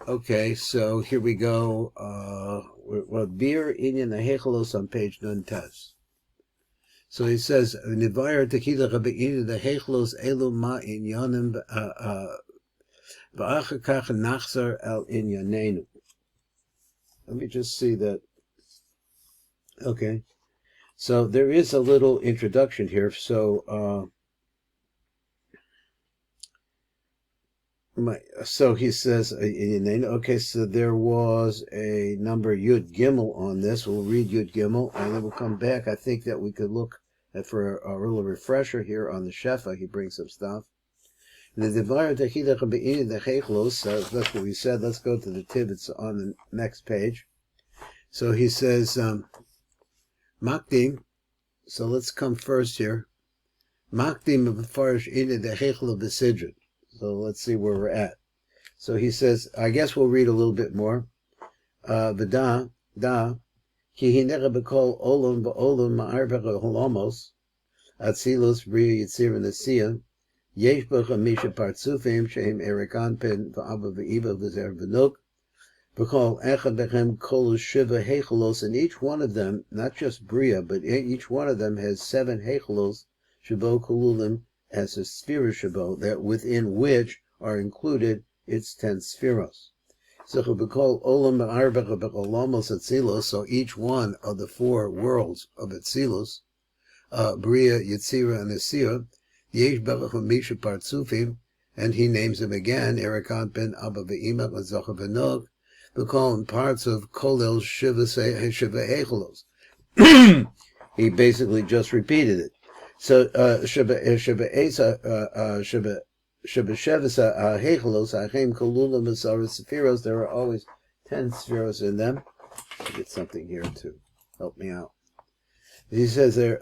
Okay, so here we go. Well, beer in the Hechelos on page Nuntes. So he says, "Nivayar tequila rabbeinu the Hechelos elu ma inyanim v'achakach nachzar el inyanenu." Let me just see that. Okay, so there is a little introduction here. So so he says, okay, so there was a number Yud Gimel on this. We'll read Yud Gimel, and then we'll come back. I think that we could look at for a little refresher here on the Shefa. He brings some stuff. The Devar Techidach Be'in the Chechlos, that's what we said. Let's go to the Tibbets on the next page. So he says, Makdim, so let's come first here. Makdim B'farish in the Chechlo B'Sidron. So let's see where we're at. So he says, I guess we'll read a little bit more. V'da, ki hinera b'kol olam v'olam ma'arbecha holomos, atzilus b'ria yitzir v'nesiya, yesh b'cha misha partzufim shehem erikan pen v'abba v'iba v'zer v'nuk, b'kol echad b'chem kol shiva hechelos, and each one of them, not just bria, but each one of them has 7 hechelos, shabo kolulim, as a sphere shabo, that within which are included its 10 spheros. So each one of the 4 worlds of Atzilus, Bria, Yetzira, and Asir, Yesh Berachim Misha Partzufim, and he names them again, Erikan ben Abba Ve'ima Lazacha V'nog, B'kol parts of Kolel Shiva Hechelos. He basically just repeated it. So Sheba Shevasa Hechelos Achem Kolula Masara Sephiros. There are always 10 spheros in them. I'll get something here to help me out. He says there.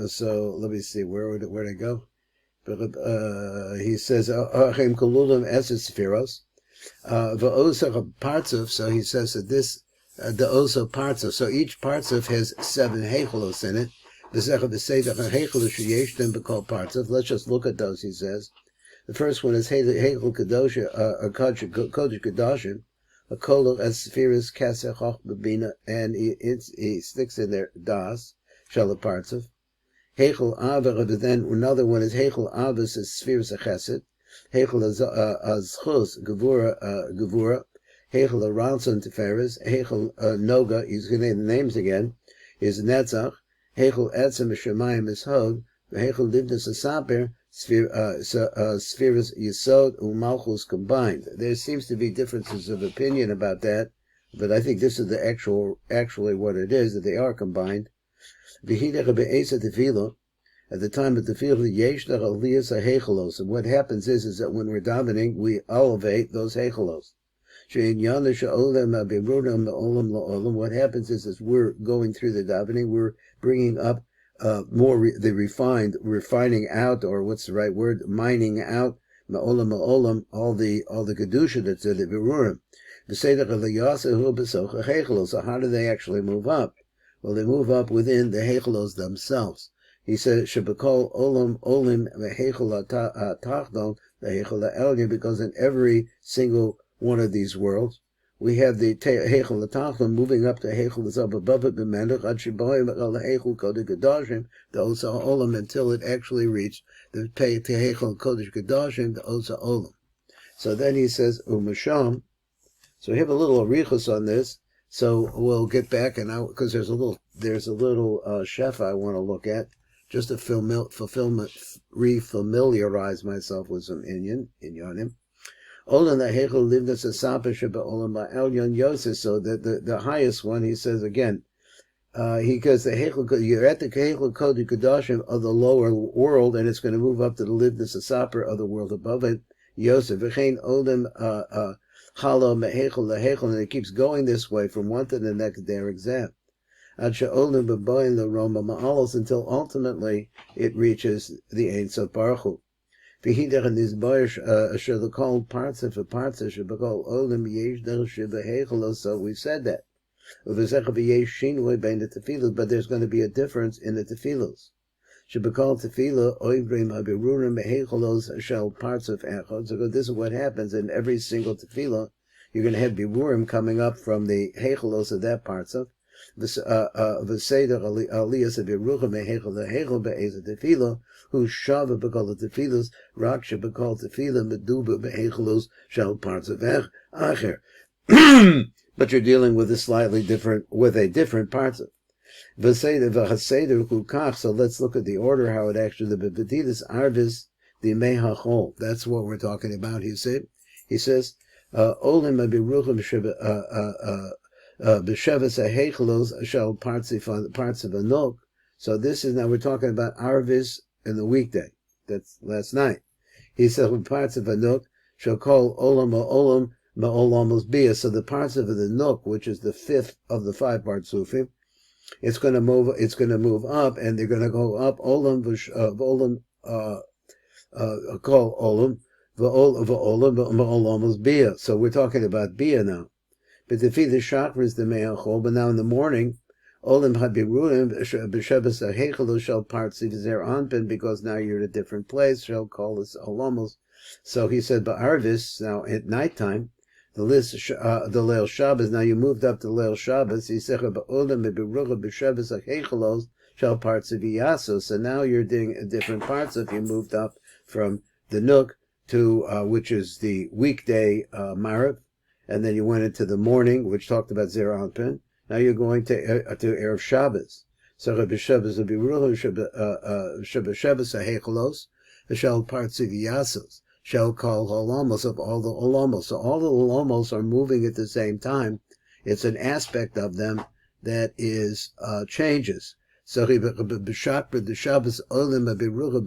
So let me see where to go. He says Achem Kolulim Eser Sephiros. Va'osa Partzuf. So he says that this the Osa Partzuf. So each Partzuf has 7 Hechelos in it. Let's just look at those, he says. The first one is Heichel Kadosha, Kodesh Kadashim, a Kolo as Spheres Kasech Babina, and he sticks in there Das, Shalapartov. Heichel Aver, then another one is Heichel Avas as Spheres Chesed, Heichel Azchus, Gevura, Heichel Aranson Teferes, Heichel Noga, he's going to name the names again, is Netzach, Heichel Etzem Shemayim is Hod, Heichel Livnus Asaper, Spheres Yesod, Umalchus combined. There seems to be differences of opinion about that, but I think this is the actually what it is, that they are combined. At the time of the field, Yesh Aliyas Heichelos, and what happens is that when we're davening, we elevate those Heichelos. What happens is as we're going through the davening, we're bringing up more the refining out, or what's the right word, mining out ma'olam, all the kedusha that's in the virurim. So how do they actually move up? Well, they move up within the hechelos themselves. He said shebekol olim vehechel tachdon vehechel elyon, because in every single one of these worlds, we have the Heichel Tachlim moving up to Heichel is up above it, b'menach ad shiboim el Heichel Kodesh Kadashim, the Osa Olam, until it actually reached the Heichel Kodesh Kadashim, the Osa Olam. So then he says Umasham. So we have a little arichos on this. So we'll get back, and because there's a little shefa I want to look at, just to refamiliarize myself with some inyanim. So that the highest one, he says again, because you're at the Heichel Kodesh Kadashim of the lower world, and it's going to move up to the Livnus Asaper of the world above it. Yosef, Chalo Mehechel LeHechel, and it keeps going this way from one to the next their exam. Until ultimately it reaches the Ein Sof Baruch Hu. So we said that. But there's going to be a difference in the tefillos. So this is what happens in every single tefillah. you're going to have biburim coming up from the hechelos of that parts of v'seder aliyas birucha mehechel lehechel be'ezah tefila who shava b'kol tefilos rak sheb'kol tefila meduba behechelos shel parts of acher. But you're dealing with a different parts of. So let's look at the order, how it actually, the B'B'Tidus Arvis, the Mehachol. That's what we're talking about, he says, Olim Abiruchim B'Shevas HaHechelos shall parts of Anok. So this is, now we're talking about Arvis in the weekday. That's last night. He says, with parts of Anok shall call Olam Ma'olam Ma'olamos Bia. So the parts of the Nook, which is the fifth of the 5-part Sufim, it's going to move up, and they're going to go up call olam bia. So we're talking about bia now. But the shachar is the me'achol. But now in the morning, olam habiruim b'shebes hechelo shall partziv zer anpen, because now you're at a different place. Shall call this olamos. So he said, but arvis now at nighttime. The Leil Shabbos, now you moved up to Leil Shabbos, shall parts of Iyaso. So now you're doing different parts of, you moved up from the Nook to, which is the weekday Marav, and then you went into the morning, which talked about Zer Anpin. Now you're going to Erev Shabbos. So Rabbi Shabbos will be Ruhu, Shabbos HaHechelos, shall parts of Iyasos. Shall call olamos of all the olamos. So all the olamos are moving at the same time. It's an aspect of them that is changes. So b'shakra the Shabbos olim abirucha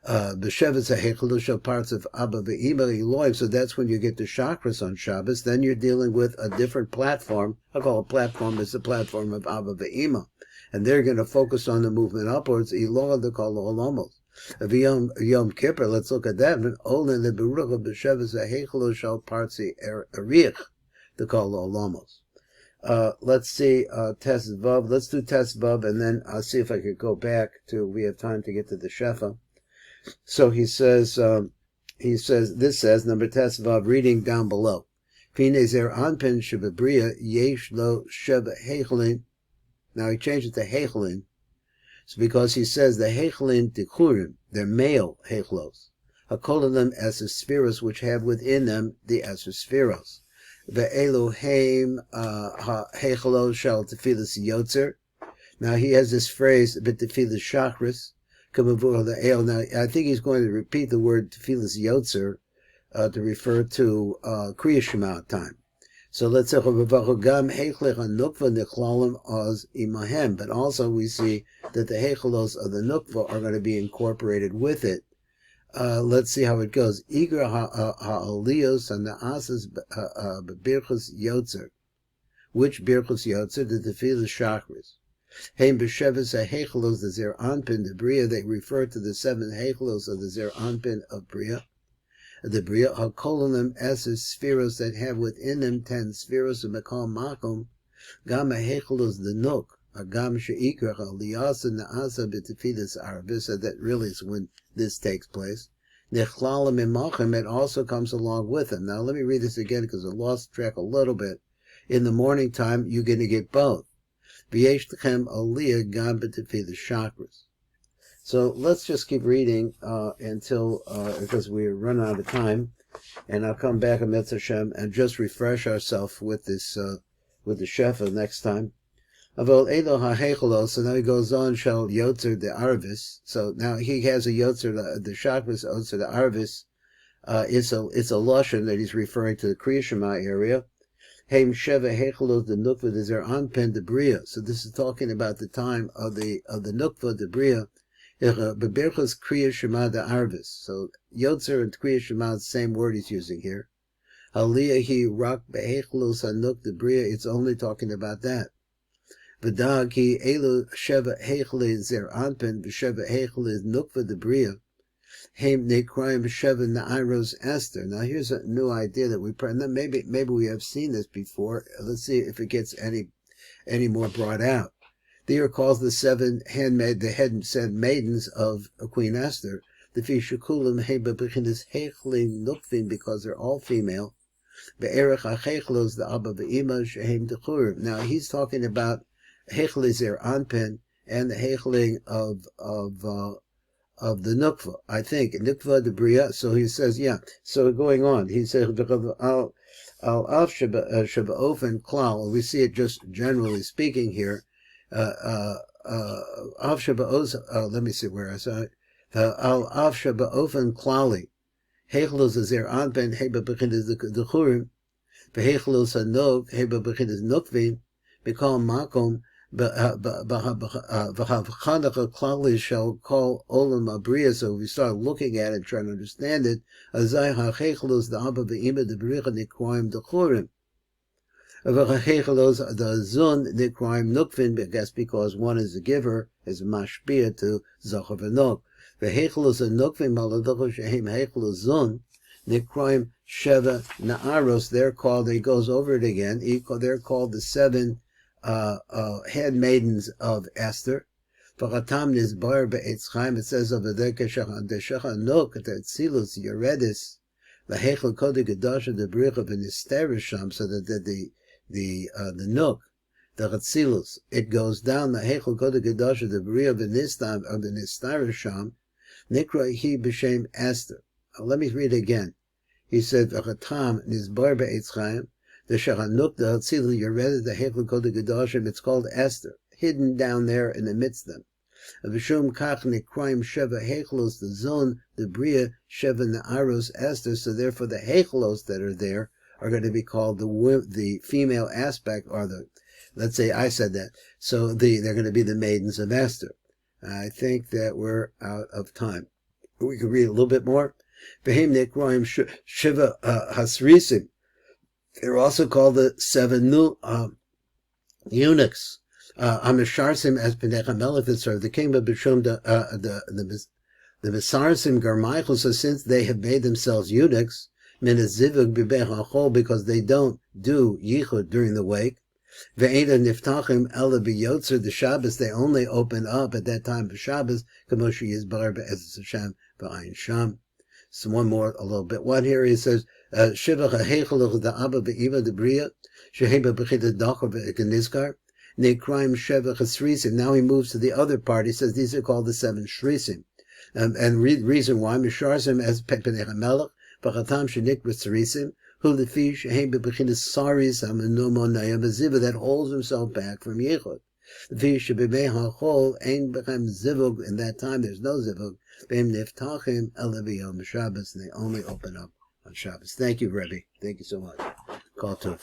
b'shevetz ha'hechelu shall parts of Abba ve'ima Elohim. So that's when you get the chakras on Shabbos. Then you're dealing with a different platform. I call a platform is the platform of Abba ve'ima, and they're going to focus on the movement upwards. Elohim they call olamos. Of Yom Kippur, let's look at that. Olin the Berucha b'Sheves ha'Hechelo shall partzi Arich, the call olamos. Let's see Tes Vav. Let's do Tes Vav, and then I'll see if I could go back to. We have time to get to the Shefa. So he says. This says number Tes Vav. Reading down below. Pine zer anpen shebebriya yesh lo sheba hechelin. Now he changed it to hechelin. So because he says the hechelin tikurim, they're male hechlos. Hakol of them as spheros, which have within them the spheros. The Elohim hechelos shall tefilas yotzer. Now he has this phrase, but tefilas shachris, kamavur the el. Now I think he's going to repeat the word tefilas yotzer to refer to Kriya Shema time. So let's say, but also we see that the hechelos of the nukva are going to be incorporated with it. Let's see how it goes. Igra ha'aliyos and the asas birchus yotzer. Which birchus yotzer? The tefilas shachris. Heim b'sheves ha'hechelos the zer anpin the bria. They refer to the 7 hechelos of the zer anpin of bria. The Bria Hakolonim as spheros that have within them 10 spheros of Mekal Makom, Gama Hechelos the Nook, Agam Sheikra Liyasa Naasa B'Tefilas Arabis, that really is when this takes place. Nechlalim Imachim, it also comes along with them. Now let me read this again because I lost track a little bit. In the morning time, you're going to get both. V'yesh Techem Aliyah Gam B'Tefilas Chakras. So let's just keep reading until, because we're running out of time, and I'll come back at Metz Hashem and just refresh ourselves with this, with the Shefa next time. Avol Elo HaHechelo, so now he goes on, shall Yotzer the Arvis. So now he has a Yotzer, the Chakras Yotzer the Arvis. It's a Lashon that he's referring to the Kriya Shema area. Heim Sheva Hechelos the Nukva, the Zer Anpen the Bria. So this is talking about the time of the Nukva, the Bria. Beberchos Kriya Shema the Arvis. So Yotzer and Kriya Shema, the same word he's using here. Aliyah he rak behechelos hanuk the bria. It's only talking about that. V'dag he elu sheva hechele zer anpen b'sheva hechele nukva the bria. Heim nekrayim b'sheva na'aros Esther. Now here's a new idea that we maybe we have seen this before. Let's see if it gets any more brought out. There calls the 7 maidens of Queen Esther, the Fishakulim Heba Bechinis Hechli Nukvin, because they're all female. Be'erech ha'chechlos the Abba ve'ima shehem dechurim. Now he's talking about hechel zer anpen and the hecheling of the nukva, I think nukva the bria. So he says, yeah. So going on, he says al sheba ofen klal. We see it just generally speaking here. Av sheba let me see where I saw it. Al av sheba ofen klali. Hechelos zer anpen heba bechinas dechurim. Behechelos hanog heba bechinas nukvin. Bekal makom. V'havchanach klali shall call olam abriya. So we start looking at it, trying to understand it. Azay ha'chechelos the abba ve'ima the bericha nikroim dechurim. V'chechelos the zun nikroim nukvin. I guess because one is the giver, is mashpia to zachar v'nog. V'chechelos nukvin maladocho shehem hechelos zun nikroim sheva na'aros. They're called. He goes over it again. They're called the 7 handmaidens of Esther. V'chatam nizbar be'etz chaim. It says over there, Keshachanok tetzilus yeredis v'hechel kodei gedasha debricha v'nisterisham. So that the nook, the tetzilus, it goes down the hechel kodei gedasha debricha v'nistam of the nisterisham. Nikra hi b'shem Esther. Let me read again. He said, V'chatam nizbar be'etz chaim. The Shachanuk, the Hatzilu, Yeredet, the Hechel Kodei Gedashim, it's called Esther, hidden down there in the midst of them. V'shum kach nekroim sheva hechelos, the zon, the bria, sheva na'aros Esther. So therefore the hechelos that are there are going to be called the female aspect, or the, let's say I said that. So they're going to be the maidens of Esther. I think that we're out of time. We could read a little bit more. V'hem nekroim sheva hasrisim. They're also called the 7 new eunuchs. Amisharsim as Penecha Melech that served the king, but Bishum the Misarsim Garmaichel. So since they have made themselves eunuchs, Minazivug Bibechachol, because they don't do yichud during the wake. Ve'eda Niftachim Ela B'Yotzer the Shabbos. They only open up at that time for Shabbos. Kamoshi Yizbar Be'ez Hashem V'Ayin Sham. So one more, a little bit. One here he says, Shivach ha'hechelach the Abba be'iva the Bria, Sheheba b'chita dachor v'ekanizkar, Nekraim Shevach ha'srisim. Now he moves to the other part. He says these are called the 7 shrisim. And reason why, Misharsim as Pepenech HaMelech, V'chatam shenik b'srisim, Hu lefi Sheheba b'chita saris ha'menomo nayam b'ziva, that holds himself back from Yichud. Lefi shebimei ha'chol ein b'chem zivug, in that time there's no zivug, V'hem niftachim ela b'yom Shabbos, and they only open up on Shabbos. Thank you, Rebbe. Thank you so much. Kol tov.